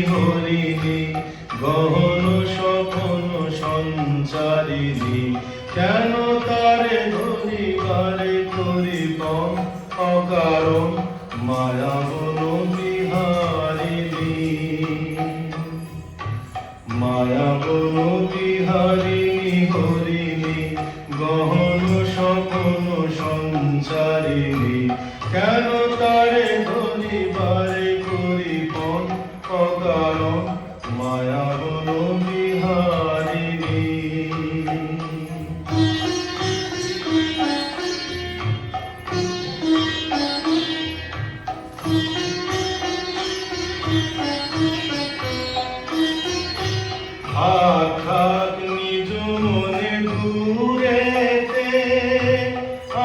হরিণী গহন স্বপন সঞ্চারিণী কেন তারে ধরিবারে করিব অকারণ মায়াবন বিহারিণী মায়াবন বিহারিণী হরিণী গহন স্বপন সঞ্চারিণী কেন তারে ধরিবারে করিব অকারণ মায়াবন বিহারিণী আঘাত নিজ মনে দূরেতে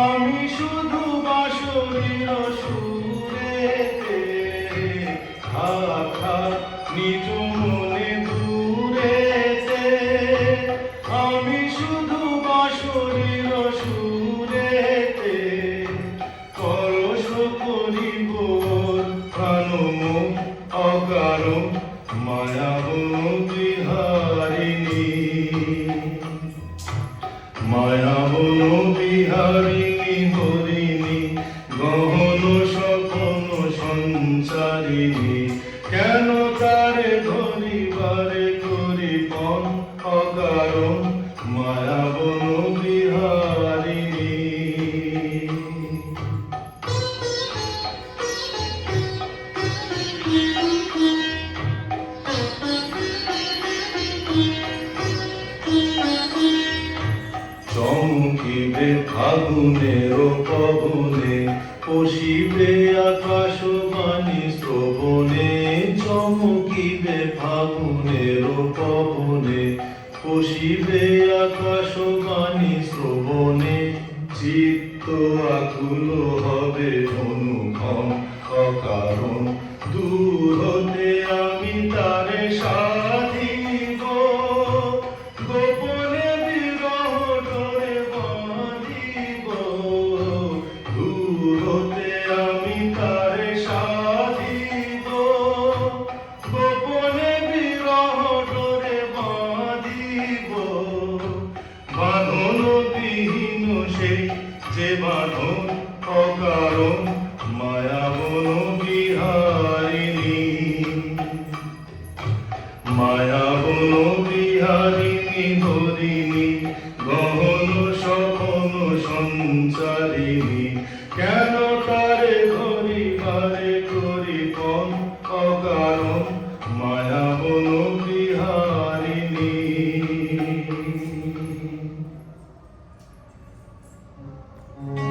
আমি শুধু বাঁশরীর সুরেতে আঘাত নিজ মনে দূরেতে আমি শুধু বাঁশরীর সুরেতে পরশ করিব প্রাণমুখ অকারণ মায়াবন বিহারিণী মায়াবন বিহারিণী হরিণী গহন স্বপন সঞ্চারিণী কেন তারে ধরিবারে করিবন অকারণ মায়াবন বিহারিণী চমকিবে ফাগুনের পবনে পশিবে আকাশবাণী শ্রবণে চমকিবে ফাগুনের পবনে পশিবে আকাশবাণী শ্রবণে চিত্ত আকুল হবে অনুভব অকারণ দূর হতে আমি তারে সাধিব গোপনে বিরহ ডোরে বাঁধিব দূর হতে আমি তারে সাধিব গোপনে বিরহ ডোরে বাঁধিব বাঁধন বিহীন সেই যে বাঁধন অকারণ মায়াবন বিহারিণী মায়াবন বিহারিণী হরিণী